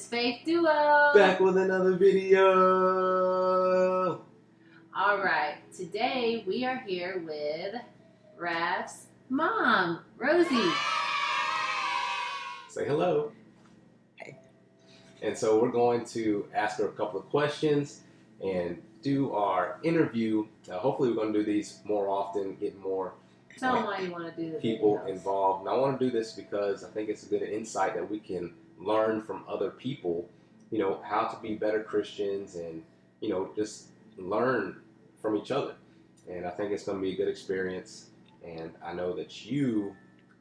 This Faith Duo. Back with another video. Alright, today we are here with Raf's mom, Rosie. Say hello. Hey. And so we're going to ask her a couple of questions and do our interview. Hopefully we're going to do these more often, get more Tell them why you want to do this. people involved. And I want to do this because I think it's a good insight that we can learn from other people, you know, how to be better Christians and, you know, just learn from each other. And I think it's going to be a good experience. And I know that you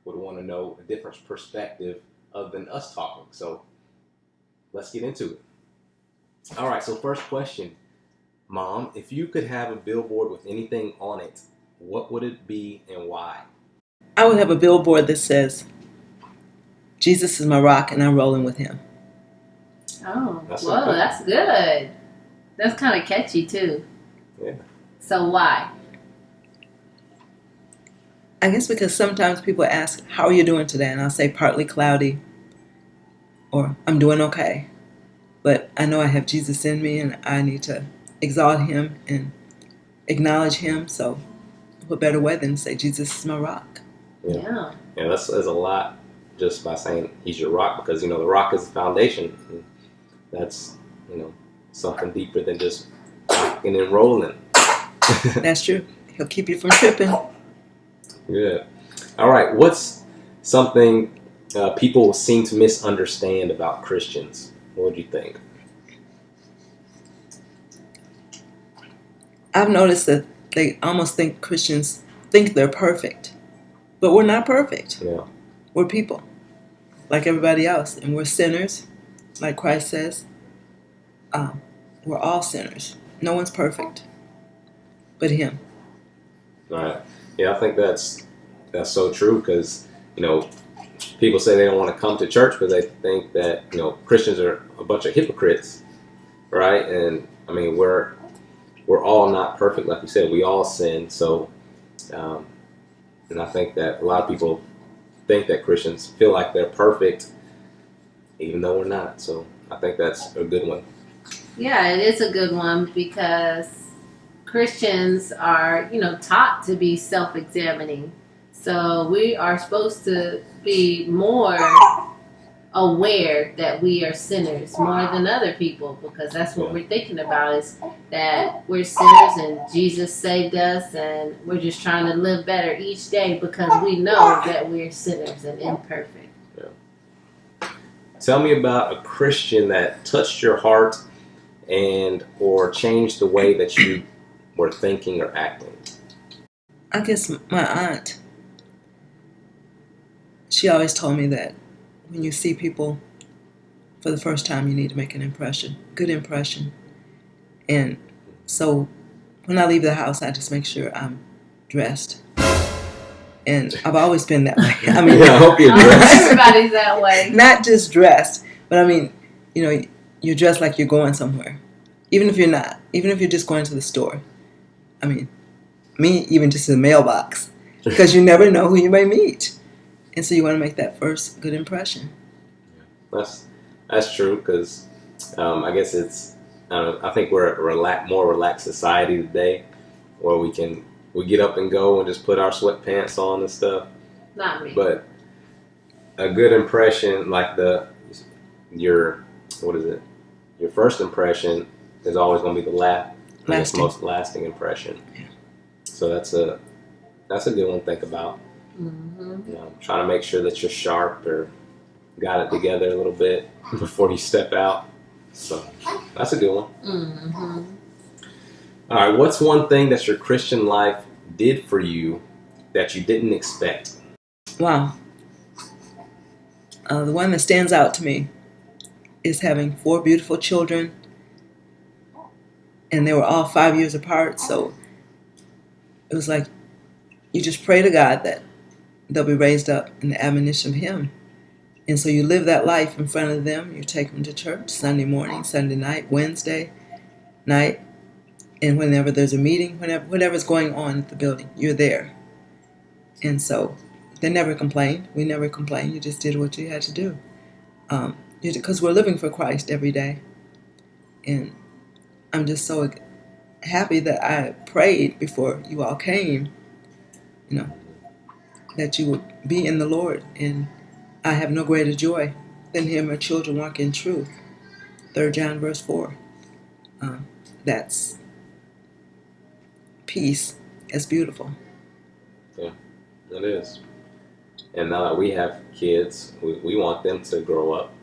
would want to know a different perspective other than us talking. So let's get into it. All right. So first question, Mom, if you could have a billboard with anything on it, what would it be and why? I would have a billboard that says, Jesus is my rock and I'm rolling with him. Oh, That's whoa, okay. that's good. That's kind of catchy too. Yeah. So why? I guess because sometimes people ask, how are you doing today? And I'll say partly cloudy or I'm doing okay. But I know I have Jesus in me and I need to exalt him and acknowledge him. So what better way than to say Jesus is my rock? Yeah. Yeah, that's a lot just by saying he's your rock, because, you know, the rock is the foundation. And that's, you know, something deeper than just rocking and rolling. That's true. He'll keep you from tripping. Good. All right. What's something people seem to misunderstand about Christians? What would you think? I've noticed that they almost think Christians think they're perfect. But we're not perfect. Yeah. We're people, like everybody else. And we're sinners, like Christ says. We're all sinners. No one's perfect but him. All right. Yeah, I think that's so true, because, you know, people say they don't want to come to church because they think that, you know, Christians are a bunch of hypocrites, right? And I mean, we're all not perfect, like you said. We all sin. So, and I think that a lot of people think that Christians feel like they're perfect, even though we're not. So I think that's a good one. Yeah, it is a good one because Christians are, you know, taught to be self-examining. So we are supposed to be more aware that we are sinners more than other people, because that's what we're thinking about, is that we're sinners and Jesus saved us and we're just trying to live better each day because we know that we're sinners and imperfect. Tell me about a Christian that touched your heart and or changed the way that you were thinking or acting. I guess my aunt, she always told me that when you see people for the first time, you need to make an impression, good impression. And so when I leave the house, I just make sure I'm dressed. And I've always been that way. I mean, Yeah, I hope you're dressed. Everybody's that way. Not just dressed, but I mean, you know, you're dressed like you're going somewhere. Even if you're not, even if you're just going to the store. I mean, me, even just in the mailbox, because you never know who you may meet. And so you want to make that first good impression. That's true, because I guess it's, I think we're a more relaxed society today, where we get up and go and just put our sweatpants on and stuff. Not me. But a good impression, like your first impression is always going to be the most lasting impression. Yeah. So that's a good one to think about. Mm-hmm. You know, trying to make sure that you're sharp or got it together a little bit before you step out. So that's a good one. Mm-hmm. All right, what's one thing that your Christian life did for you that you didn't expect? Wow. The one that stands out to me is having 4 beautiful children, and they were all 5 years apart. So it was like you just pray to God that they'll be raised up in the admonition of him. And so you live that life in front of them. You take them to church Sunday morning, Sunday night, Wednesday night. And whenever there's a meeting, whatever's going on at the building, you're there. And so they never complained. We never complained. You just did what you had to do. because we're living for Christ every day. And I'm just so happy that I prayed before you all came, that you would be in the Lord. And I have no greater joy than hear my children walk in truth. 3 John verse 4. That's peace. It's beautiful. Yeah, it is. And now that we have kids, we want them to grow up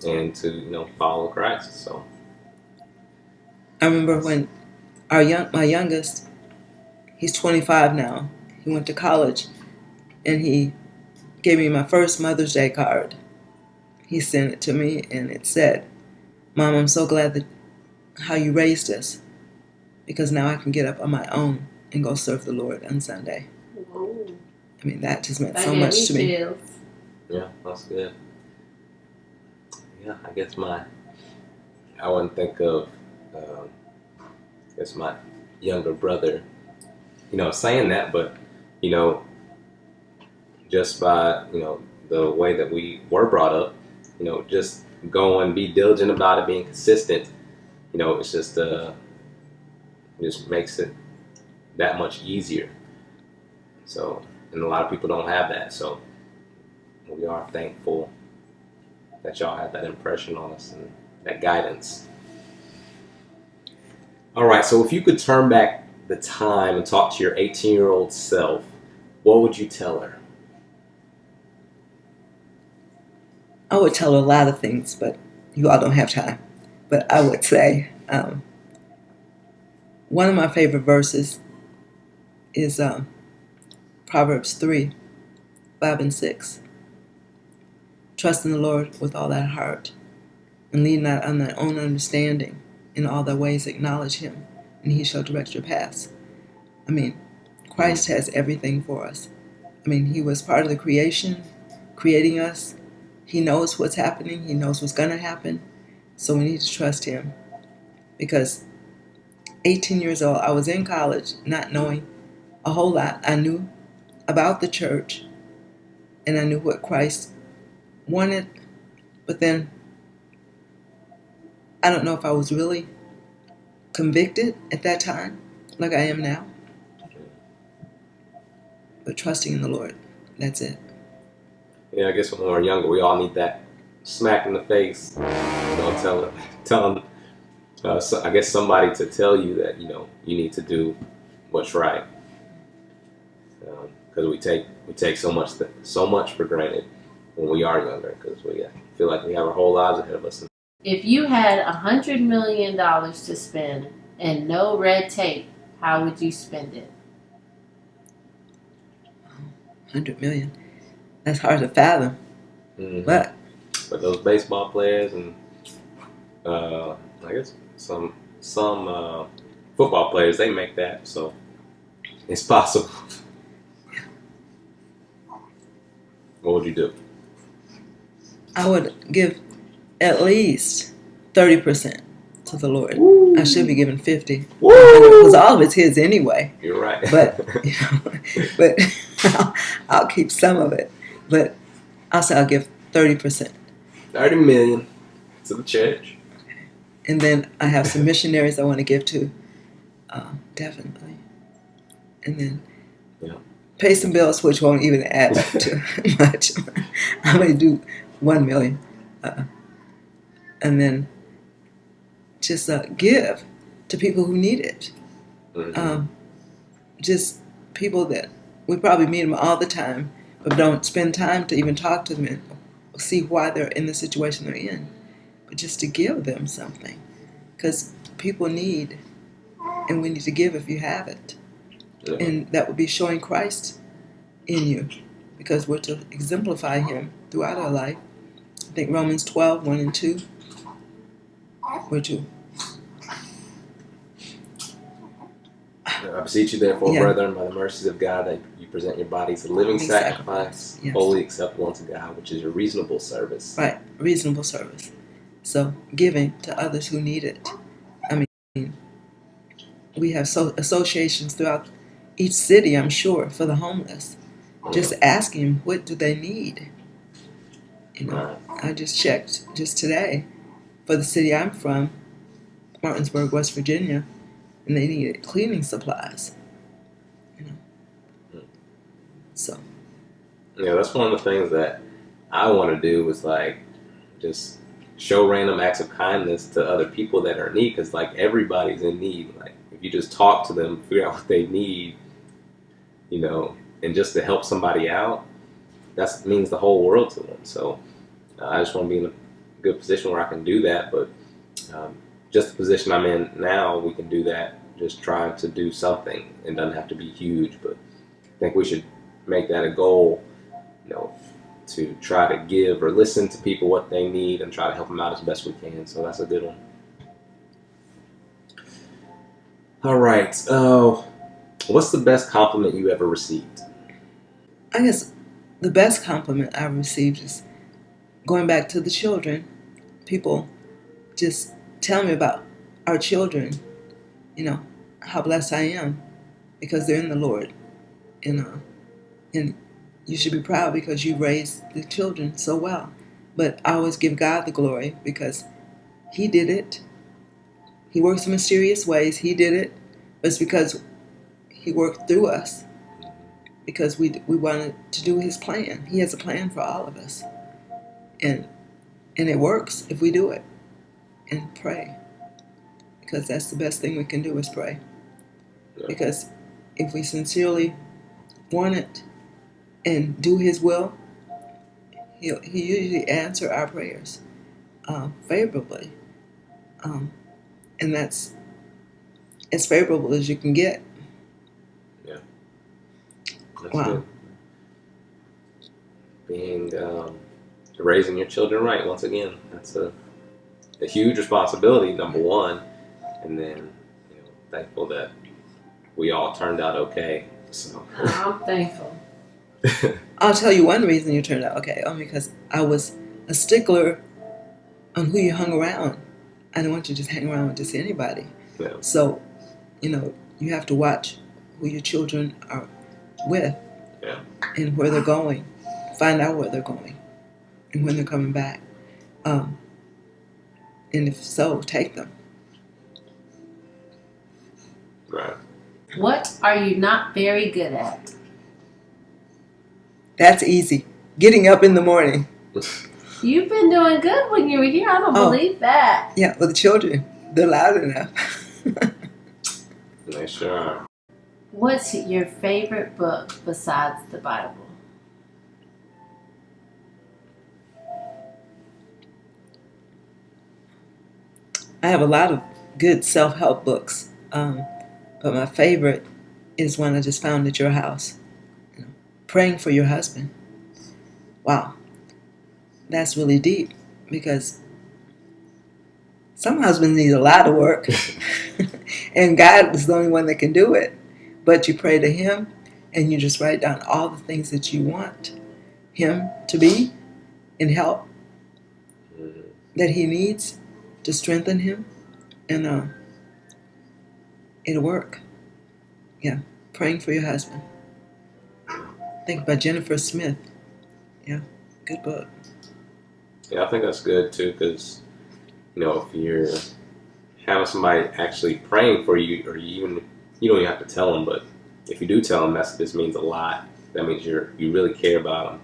and to follow Christ. So I remember when my youngest, he's 25 now. He went to college, and he gave me my first Mother's Day card. He sent it to me, and it said, "Mom, I'm so glad that how you raised us, because now I can get up on my own and go serve the Lord on Sunday." Whoa. I mean, that just meant That so gave much to me. chills. yeah, that's good. Yeah, I guess I wouldn't think of I guess my younger brother, saying that, but just by the way that we were brought up, just go and be diligent about it, being consistent. It's just makes it that much easier. So, and a lot of people don't have that. So, we are thankful that y'all have that impression on us and that guidance. All right. So, if you could turn back the time and talk to your 18-year-old self, what would you tell her? I would tell her a lot of things, but you all don't have time. But I would say one of my favorite verses is Proverbs 3, 5 and 6. Trust in the Lord with all thy heart, and lean not on thy own understanding. In all thy ways acknowledge him, and he shall direct your paths. I mean, Christ has everything for us. I mean, he was part of the creation, creating us. He knows what's happening. He knows what's going to happen. So we need to trust him. Because 18 years old, I was in college not knowing a whole lot. I knew about the church, and I knew what Christ wanted. But then I don't know if I was really convicted at that time like I am now. But trusting in the Lord, that's it. Yeah, I guess when we're younger, we all need that smack in the face. Tell them. I guess somebody to tell you that you need to do what's right. Because we take so much for granted when we are younger. Because we feel like we have our whole lives ahead of us. If you had $100 million to spend and no red tape, how would you spend it? 100 million. That's hard to fathom. Mm-hmm. But those baseball players and I guess some football players, they make that, so it's possible. What would you do? I would give at least 30% to the Lord. Woo. I should be giving 50. Woo. Because all of it's his anyway. You're right. But but I'll keep some of it. But I'll give 30%. 30 million to the church. And then I have some missionaries I want to give to, definitely. And then pay some bills, which won't even add up to much. I may do 1 million. And then just give to people who need it. Mm-hmm. Just people that we probably meet them all the time, but don't spend time to even talk to them and see why they're in the situation they're in. But just to give them something. Because people need, and we need to give if you have it. Yeah. And that would be showing Christ in you, because we're to exemplify him throughout our life. I think Romans 12, 1 and 2. We're to. I beseech you, therefore, brethren, by the mercies of God, that you present your bodies a living sacrifice, wholly acceptable unto God, which is your reasonable service. Right, reasonable service. So, giving to others who need it. I mean, we have associations throughout each city, I'm sure, for the homeless. Just asking them, what do they need? You know, Right. I just checked just today for the city I'm from, Martinsburg, West Virginia, and they needed cleaning supplies. You know, so Yeah, that's one of the things that I want to do is like just show random acts of kindness to other people that are in need, because like everybody's in need. Like if you just talk to them, figure out what they need, and just to help somebody out, that means the whole world to them. So I just want to be in a good position where I can do that. But um, just the position I'm in now, we can do that. Just trying to do something. It doesn't have to be huge, but I think we should make that a goal. To try to give or listen to people what they need and try to help them out as best we can. So that's a good one. All right. What's the best compliment you ever received? I guess the best compliment I've received is going back to the children. People just tell me about our children, how blessed I am because they're in the Lord. And you should be proud because you raised the children so well. But I always give God the glory because He did it. He works in mysterious ways. He did it. But it's because He worked through us because we wanted to do His plan. He has a plan for all of us. And it works if we do it and pray. Because that's the best thing we can do is pray. Yeah. Because if we sincerely want it and do His will, He usually answers our prayers favorably. And that's as favorable as you can get. Yeah. That's Wow. good. Raising your children right, once again, that's a huge responsibility, number one. And then, thankful that we all turned out okay. So I'm thankful. I'll tell you one reason you turned out okay. Because I was a stickler on who you hung around. I didn't want you to just hang around with just anybody. Yeah. So, you have to watch who your children are with. Yeah. And where they're going. Find out where they're going and when they're coming back. And if so, take them. Right. What are you not very good at? That's easy. Getting up in the morning. You've been doing good when you were here. I don't believe that. Yeah, with the children. They're loud enough. They sure are. What's your favorite book besides the Bible? I have a lot of good self-help books, but my favorite is one I just found at your house. Praying for your husband. Wow, that's really deep because some husbands need a lot of work, and God is the only one that can do it. But you pray to Him, and you just write down all the things that you want Him to be and help that He needs to strengthen him, and it'll work. Yeah, praying for your husband. Think about Jennifer Smith. Yeah, good book. Yeah, I think that's good too, because if you're having somebody actually praying for you, or you don't even have to tell them, but if you do tell them, this means a lot. That means you really care about them,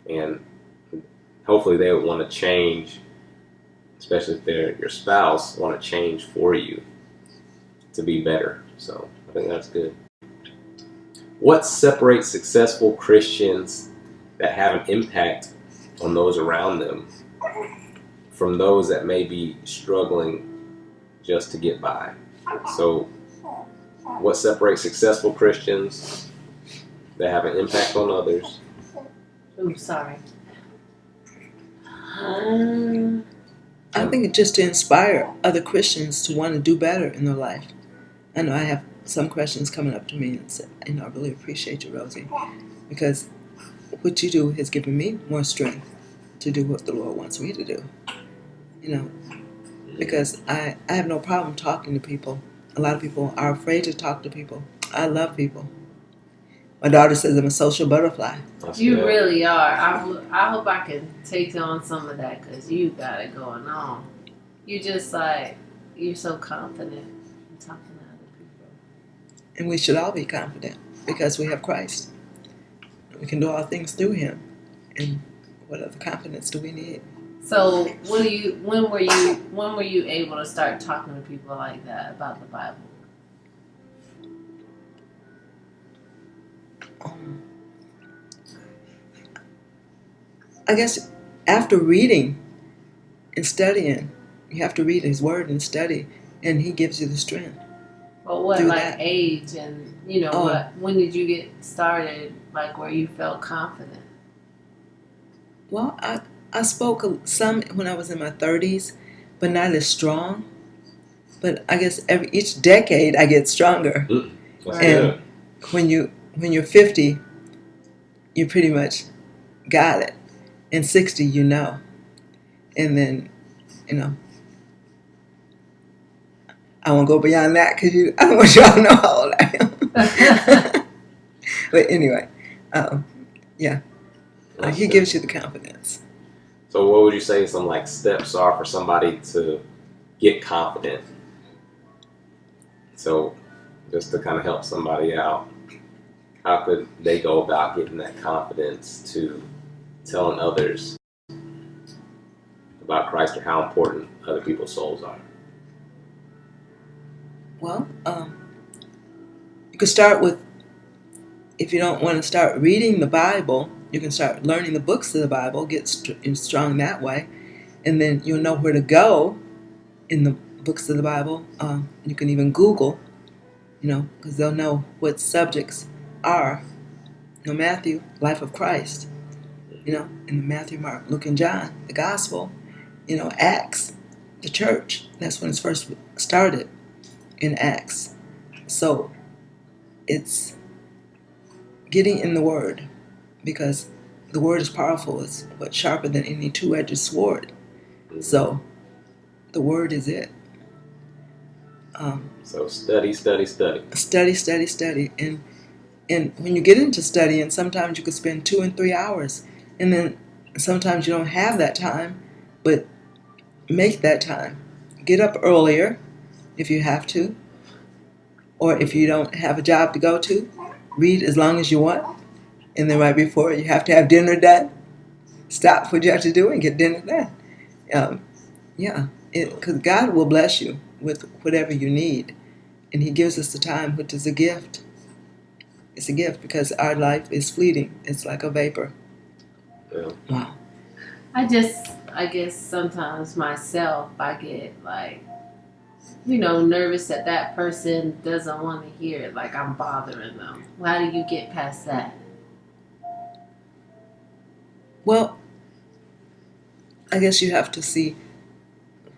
and hopefully they would want to change. Especially if they're your spouse, want to change for you to be better. So I think that's good. What separates successful Christians that have an impact on those around them from those that may be struggling just to get by? So what separates successful Christians that have an impact on others? Oh, sorry. I think it's just to inspire other Christians to want to do better in their life. I know I have some Christians coming up to me and say, I really appreciate you, Rosie, because what you do has given me more strength to do what the Lord wants me to do. Because I have no problem talking to people. A lot of people are afraid to talk to people. I love people. My daughter says I'm a social butterfly. You really are. I hope I can take on some of that because you got it going on. You just like, you're so confident in talking to other people. And we should all be confident because we have Christ. We can do all things through Him. And what other confidence do we need? So when were you able to start talking to people like that about the Bible? I guess after reading and studying, you have to read His Word and study, and He gives you the strength. But what, do like that. age and, when did you get started, like where you felt confident? Well, I spoke some when I was in my 30s, but not as strong. But I guess each decade I get stronger. That's And good. when you're 50, you pretty much got it. And 60, you know. And then, I won't go beyond that because I don't want y'all to know how old I am. But anyway, He gives you the confidence. So what would you say some like steps are for somebody to get confident? So just to kind of help somebody out, how could they go about getting that confidence to telling others about Christ or how important other people's souls are? Well, you could start with, if you don't want to start reading the Bible, you can start learning the books of the Bible, get strong that way, and then you'll know where to go in the books of the Bible. You can even Google, because they'll know what subjects are. Matthew, life of Christ, in Matthew, Mark, Luke, and John, the gospel, Acts, the church. That's when it's first started, in Acts. So it's getting in the Word, because the Word is powerful. It's sharper than any two-edged sword. So the Word is it. So study. Study. And when you get into studying, sometimes you could spend 2 and 3 hours. And then sometimes you don't have that time, but make that time. Get up earlier if you have to. Or if you don't have a job to go to, read as long as you want. And then right before you have to have dinner done, stop what you have to do and get dinner done. Because God will bless you with whatever you need. And He gives us the time, which is a gift. It's a gift because our life is fleeting. It's like a vapor. Yeah. Wow. I guess sometimes myself, I get like, nervous that person doesn't want to hear it, like I'm bothering them. How do you get past that? Well, I guess you have to see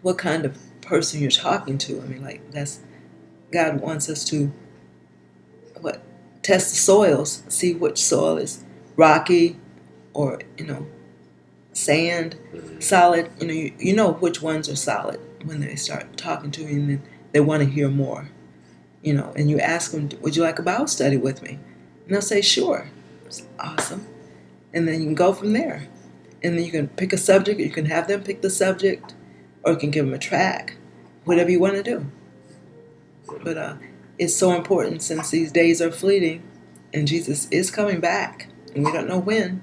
what kind of person you're talking to. I mean, God wants us to test the soils, see which soil is rocky or sand, solid. You know which ones are solid when they start talking to you, and then they want to hear more. And you ask them, would you like a Bible study with me? And they'll say, sure. It's awesome. And then you can go from there. And then you can pick a subject, or you can have them pick the subject, or you can give them a track, whatever you want to do. But it's so important since these days are fleeting and Jesus is coming back and we don't know when.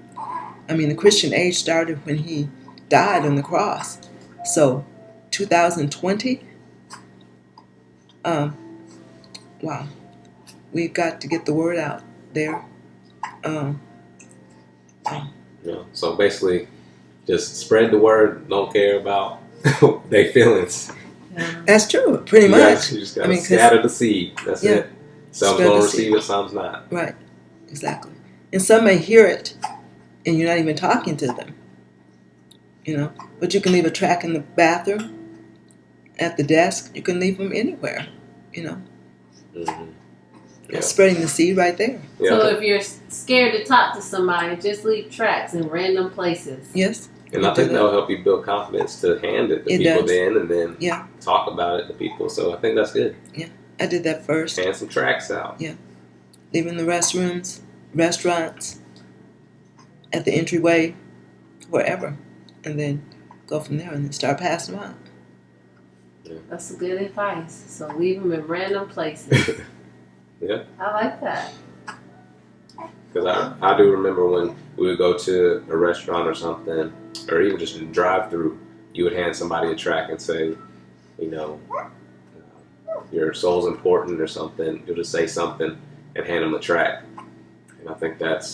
I mean, the Christian age started when He died on the cross. So 2020, wow, we've got to get the word out there. So basically, just spread the word. Don't care about their feelings. Yeah. That's true, pretty much. You just gotta scatter the seed. That's it. Some's gonna receive it, some's not. Right, exactly. And some may hear it, and you're not even talking to them. But you can leave a track in the bathroom, at the desk. You can leave them anywhere. Spreading the seed right there. Yeah. So if you're scared to talk to somebody, just leave tracks in random places. Yes. And I think that'll help you build confidence to hand it to people then, and then talk about it to people. So I think that's good. Yeah, I did that first. Hand some tracks out. Yeah. Leaving the restrooms, restaurants, at the entryway, wherever, and then go from there and then start passing them out. That's good advice. So leave them in random places. Yeah. I like that. Because I do remember when we would go to a restaurant or something, or even just in a drive-through, you would hand somebody a tract and say, you know, your soul's important or something. You'll just say something and hand them a tract. And I think that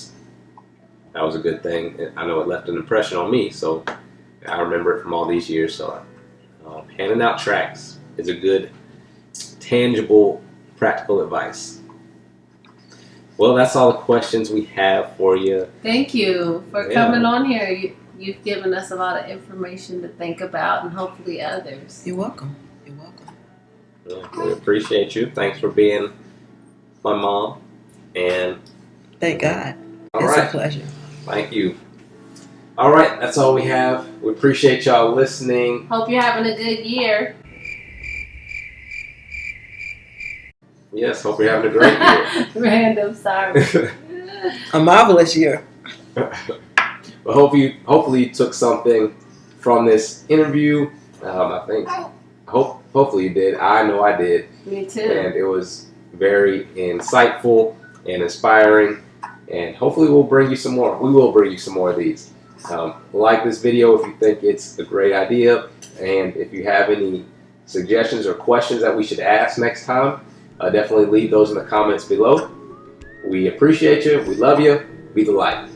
was a good thing. I know it left an impression on me, so I remember it from all these years. So handing out tracts is a good, tangible, practical advice. Well, that's all the questions we have for you. Thank you for coming on here. You've given us a lot of information to think about, and hopefully others. You're welcome. You're welcome. We appreciate you. Thanks for being my mom. And thank God. All it's right. a pleasure. Thank you. All right, that's all we have. We appreciate y'all listening. Hope you're having a good year. Yes, hope you're having a great year. Random, sorry. A marvelous year. Well, hopefully you took something from this interview. Hopefully you did. I know I did. Me too. And it was very insightful and inspiring. And hopefully we'll bring you some more. We will bring you some more of these. Like this video if you think it's a great idea. And if you have any suggestions or questions that we should ask next time, definitely leave those in the comments below. We appreciate you. We love you. Be the light.